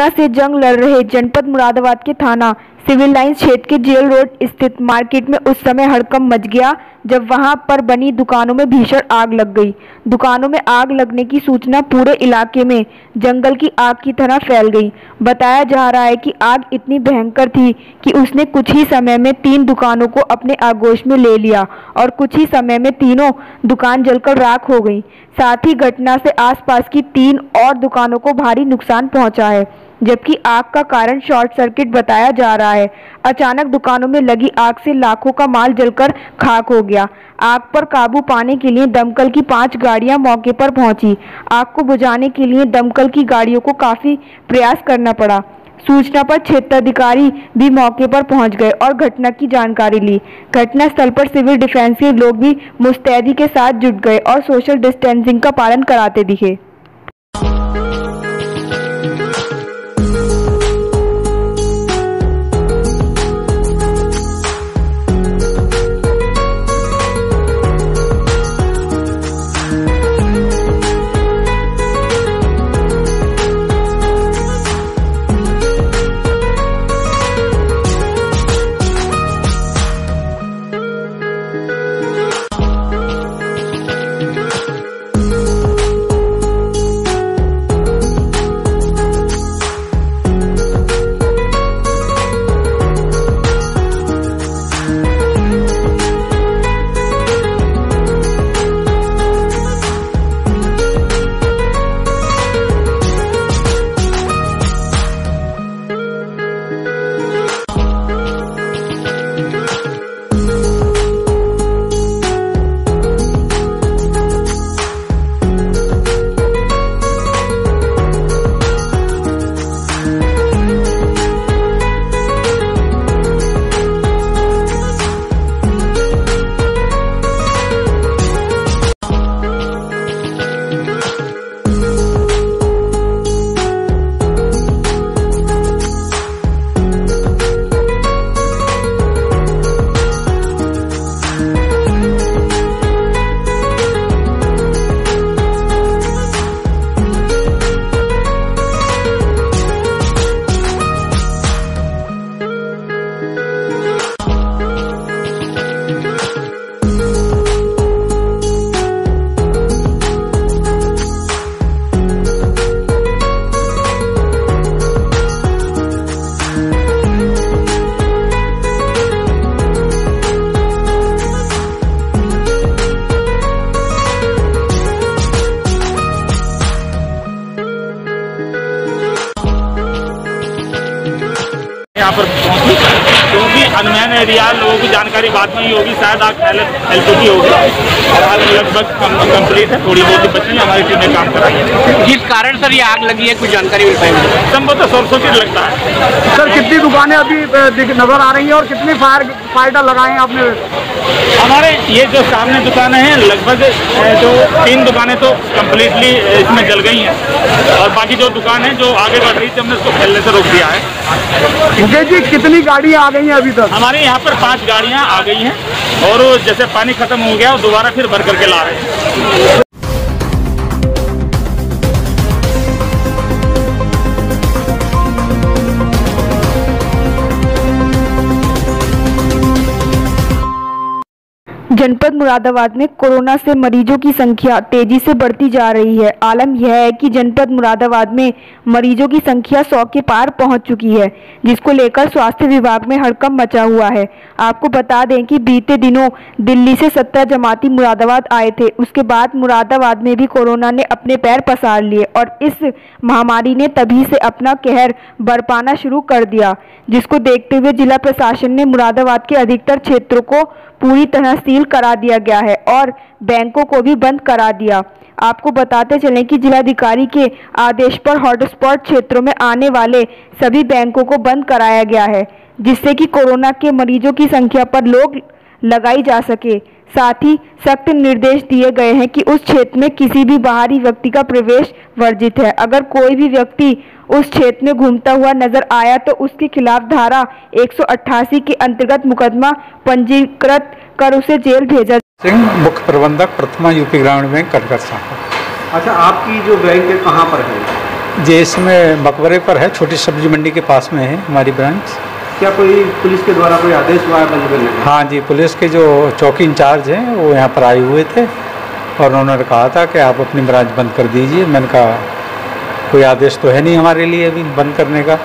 से जंग लड़ रहे जनपद मुरादाबाद के थाना सिविल लाइंस क्षेत्र के जेल रोड स्थित मार्केट में उस समय हड़कंप मच गया जब वहां पर बनी दुकानों में भीषण आग लग गई। दुकानों में आग लगने की सूचना पूरे इलाके में जंगल की आग की तरह फैल गई। बताया जा रहा है कि आग इतनी भयंकर थी कि उसने कुछ ही समय में 3 दुकानों को अपने आगोश में ले लिया और कुछ ही समय में तीनों दुकान जलकर राख हो गई। साथ ही घटना से आसपास की 3 और दुकानों को भारी नुकसान पहुंचा है, जबकि आग का कारण शॉर्ट सर्किट बताया जा रहा है। अचानक दुकानों में लगी आग से लाखों का माल जलकर खाक हो गया। आग पर काबू पाने के लिए दमकल की 5 गाड़ियां मौके पर पहुंची। आग को बुझाने के लिए दमकल की गाड़ियों को काफी प्रयास करना पड़ा। सूचना पर क्षेत्राधिकारी भी मौके पर पहुंच गए और घटना की जानकारी ली। घटनास्थल पर सिविल डिफेंस के लोग भी मुस्तैदी के साथ जुट गए और सोशल डिस्टेंसिंग का पालन कराते दिखे। यहाँ पर पहुँची क्योंकि अनमैन एरिया लोगों की जानकारी बाद में ही होगी, शायद आग पहले फैल चुकी होगी। आग लगभग कंप्लीट है, थोड़ी बहुत ही बची है, हमारी टीम ने काम कराई है। किस कारण सर ये आग लगी है, कुछ जानकारी मिल पाएगी? संभवतः शॉर्ट सर्किट लगता है। सर कितनी दुकानें अभी नजर आ रही हैं और कितनी फायर लगाए हैं आपने? हमारे ये जो सामने दुकानें हैं लगभग जो 3 दुकानें तो कम्प्लीटली इसमें जल गई हैं और बाकी जो दुकान है जो आगे बढ़ रही थी हमने उसको फैलने से रोक दिया है। मुकेश जी कितनी गाड़ियाँ आ गई हैं अभी तक? हमारे यहाँ पर 5 गाड़ियाँ आ गई हैं और जैसे पानी खत्म हो गया और दोबारा फिर भर करके ला रहे हैं। जनपद मुरादाबाद में कोरोना से मरीजों की संख्या तेजी से बढ़ती जा रही है। आलम यह है कि जनपद मुरादाबाद में मरीजों की संख्या 100 के पार पहुंच चुकी है, जिसको लेकर स्वास्थ्य विभाग में हड़कंप मचा हुआ है। आपको बता दें कि बीते दिनों दिल्ली से 17 जमाती मुरादाबाद आए थे। उसके बाद मुरादाबाद में भी कोरोना ने अपने पैर पसार लिए और इस महामारी ने तभी से अपना कहर बरपाना शुरू कर दिया, जिसको देखते हुए जिला प्रशासन ने मुरादाबाद के अधिकतर क्षेत्रों को पूरी तरह सील करा दिया गया है और बैंकों को भी बंद करा दिया। आपको बताते चलें कि जिलाधिकारी के आदेश पर हॉटस्पॉट क्षेत्रों में आने वाले सभी बैंकों को बंद कराया गया है, जिससे कि कोरोना के मरीजों की संख्या पर रोक लगाई जा सके। साथ ही सख्त निर्देश दिए गए हैं कि उस क्षेत्र में किसी भी बाहरी व्यक्ति का प्रवेश वर्जित है। अगर कोई भी व्यक्ति उस क्षेत्र में घूमता हुआ नजर आया तो उसके खिलाफ धारा 188 के अंतर्गत मुकदमा पंजीकृत कर उसे जेल भेजा। सिंह, मुख्य प्रबंधक प्रथमा यूपी ग्रामीण बैंक कटघर साहब। अच्छा, आपकी जो बैंक है कहाँ पर है? जी, इसमें मकबरे पर है, छोटी सब्जी मंडी के पास में है हमारी ब्रांच। क्या कोई पुलिस के द्वारा कोई आदेश हुआ है बंद करने का? हाँ जी, पुलिस के जो चौकी इंचार्ज हैं वो यहाँ पर आए हुए थे और उन्होंने कहा था कि आप अपनी ब्रांच बंद कर दीजिए। मैंने कहा कोई आदेश तो है नहीं हमारे लिए अभी बंद करने का।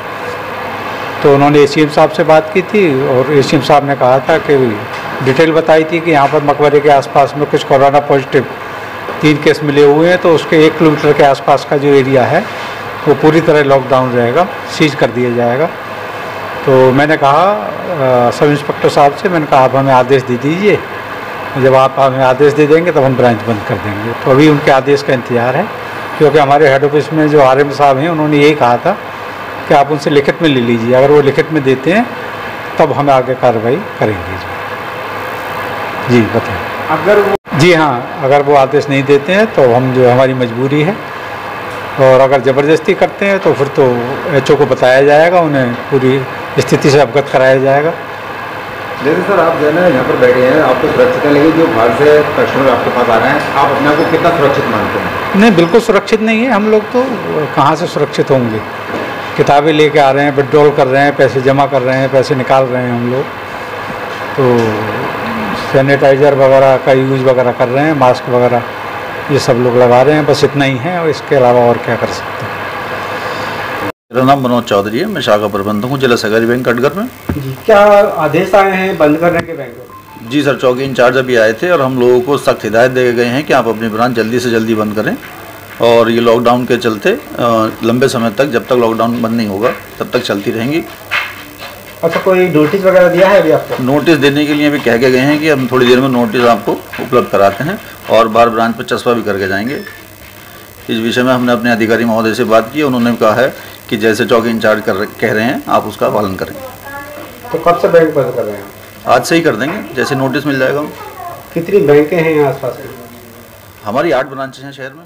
तो उन्होंने एसीएम साहब से बात की थी और एसीएम साहब ने कहा था कि डिटेल बताई थी कि यहाँ पर मकबरे के आसपास में कुछ कोरोना पॉजिटिव 3 केस मिले हुए हैं, तो उसके 1 किलोमीटर के आसपास का जो एरिया है वो पूरी तरह लॉकडाउन रहेगा, सीज कर दिया जाएगा। तो मैंने कहा सब इंस्पेक्टर साहब से, मैंने कहा आप हमें आदेश दे दीजिए, जब आप हमें आदेश दे देंगे तब हम ब्रांच बंद कर देंगे। तो अभी उनके आदेश का इंतजार है, क्योंकि हमारे हेड ऑफिस में जो आरएम साहब हैं उन्होंने यही कहा था कि आप उनसे लिखित में ले लीजिए, अगर वो लिखित में देते हैं तब हम आगे कार्रवाई करेंगे। जी बताएं। अगर वो जी हाँ, अगर वो आदेश नहीं देते हैं तो हम जो हमारी मजबूरी है, और अगर ज़बरदस्ती करते हैं तो फिर तो एचओ को बताया जाएगा, उन्हें पूरी स्थिति से अवगत कराया जाएगा। जैसे सर आप जो है ना यहाँ पर बैठे हैं, आपको सुरक्षित नहीं लगी, जो बाहर से कस्टमर आपके पास आ रहे हैं, आप अपने आप को कितना सुरक्षित मानते हैं? नहीं, बिल्कुल सुरक्षित नहीं है। हम लोग तो कहाँ से सुरक्षित होंगे, किताबें लेके आ रहे हैं, विड्रॉल कर रहे हैं, पैसे जमा कर रहे हैं, पैसे निकाल रहे हैं हम लोग, तो सैनिटाइज़र वगैरह का यूज़ वगैरह कर रहे हैं, मास्क वगैरह ये सब लोग लगा रहे हैं, बस इतना ही है और इसके अलावा और क्या कर सकते हैं। मेरा नाम मनोज चौधरी है, मैं शाखा प्रबंधक हूँ जिला सहकारी बैंक कटघर में। जी, क्या आदेश आए हैं बंद करने के बैंक को? जी सर, चौकी इंचार्ज अभी आए थे और हम लोगों को सख्त हिदायत दे गए हैं कि आप अपनी ब्रांच जल्दी से जल्दी बंद करें, और ये लॉकडाउन के चलते लंबे समय तक, जब तक लॉकडाउन बंद नहीं होगा तब तक चलती रहेंगी। अच्छा, कोई नोटिस वगैरह दिया है अभी आपको? नोटिस देने के लिए अभी कह के गए हैं कि हम थोड़ी देर में नोटिस आपको उपलब्ध कराते हैं और बार ब्रांच पर चस्पा भी करके जाएंगे। इस विषय में हमने अपने अधिकारी महोदय से बात की, उन्होंने कहा है कि जैसे चौकी इंचार्ज कह रहे हैं आप उसका पालन करें। तो कब से बैंक बंद कर रहे हैं? आज से ही कर देंगे, जैसे नोटिस मिल जाएगा। कितनी बैंकें हैं यहाँ आसपास में? हमारी 8 ब्रांचें हैं शहर में।